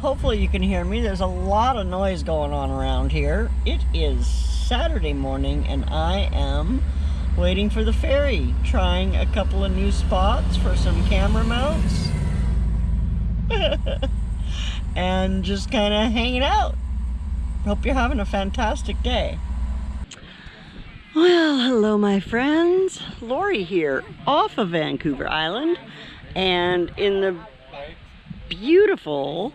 Hopefully you can hear me. There's a lot of noise going on around here. It is Saturday morning and I am waiting for the ferry, trying a couple of new spots for some camera mounts. And just kind of hanging out. Hope you're having a fantastic day. Well, hello my friends. Lorrie here, off of Vancouver Island and in the beautiful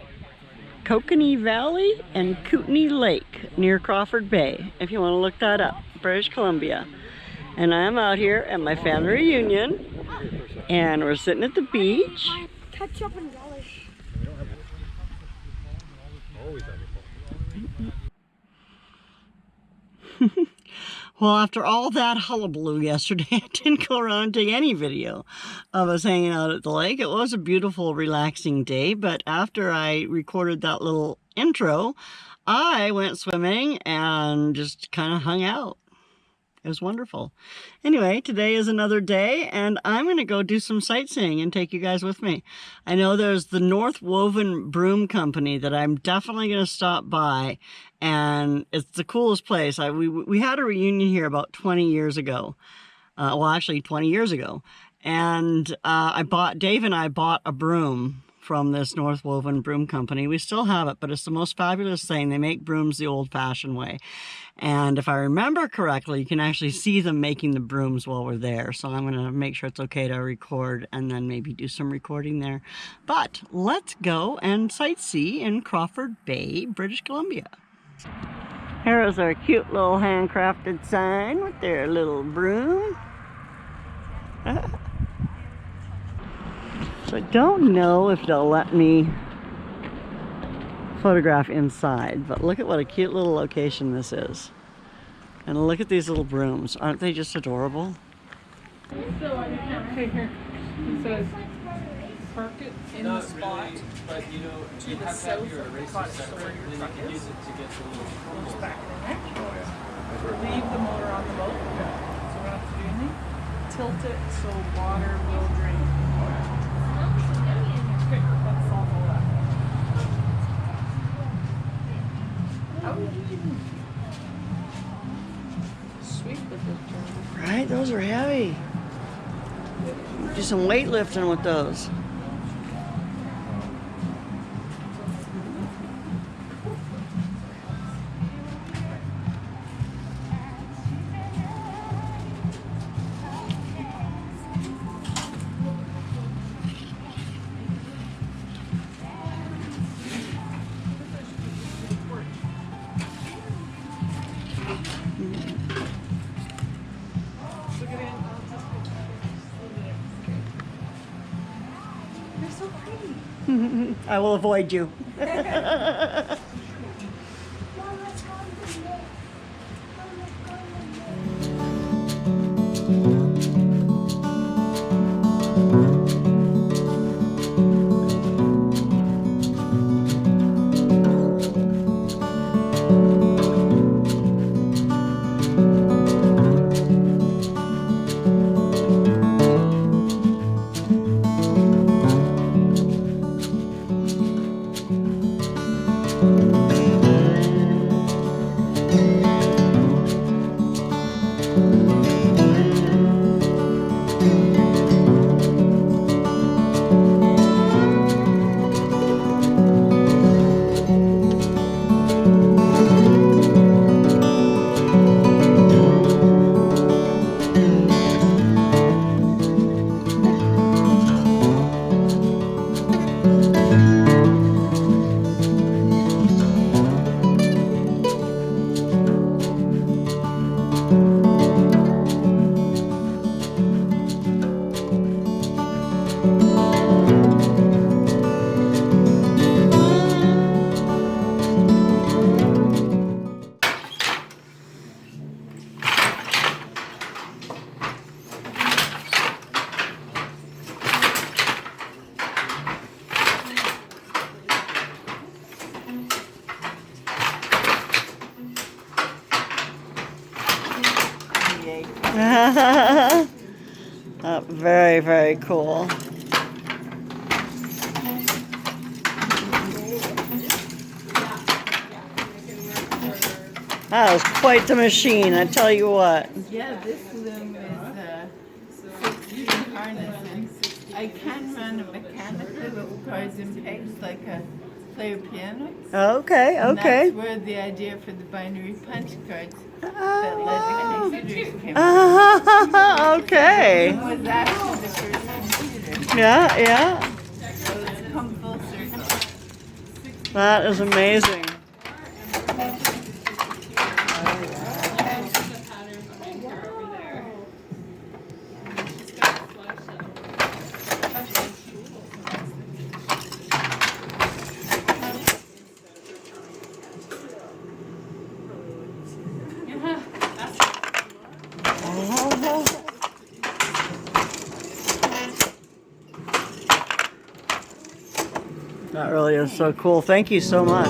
Kokanee Valley and Kootenay Lake near Crawford Bay, if you want to look that up, British Columbia. And I'm out here at my family reunion and we're sitting at the beach. Ketchup and relish. Well, after all that hullabaloo yesterday, I didn't go around and take any video of us hanging out at the lake. It was a beautiful, relaxing day, but after I recorded that little intro, I went swimming and just kind of hung out. It was wonderful. Anyway, today is another day, and I'm going to go do some sightseeing and take you guys with me. I know there's the North Woven Broom Company that I'm definitely going to stop by, and it's the coolest place. We had a reunion here about 20 years ago. Well, actually 20 years ago. And Dave and I bought a broom from this North Woven Broom Company. We still have it, but it's the most fabulous thing. They make brooms the old-fashioned way. And if I remember correctly, you can actually see them making the brooms while we're there. So I'm going to make sure it's okay to record and then maybe do some recording there. But let's go and sightsee in Crawford Bay, British Columbia. Here is our cute little handcrafted sign with their little broom. So I don't know if they'll let me photograph inside, but look at what a cute little location this is. And look at these little brooms. Aren't they just adorable? Okay, here. It says park it in the spot. But you know, you have to have your eraser set up, and then you can use it to get the little Back in there. Leave the motor on the boat. So we don't have to do anything. Tilt it so water will drain. Okay, let's solve all that. Sweet with this. Right? Those are heavy. Do some weightlifting with those. You're so pretty. I will avoid you. Mom, let's go to the lake. Very, very cool. That was quite the machine, I tell you what. Yeah, this loom is 16 harnesses. I can run it mechanically with cards and pegs like a player piano. Okay, And okay. that's where the idea for the binary punch cards that led the computers came up. Okay. It was actually the first computer. Yeah, yeah. So it's come full circle. That is amazing. That really is so cool. Thank you so much.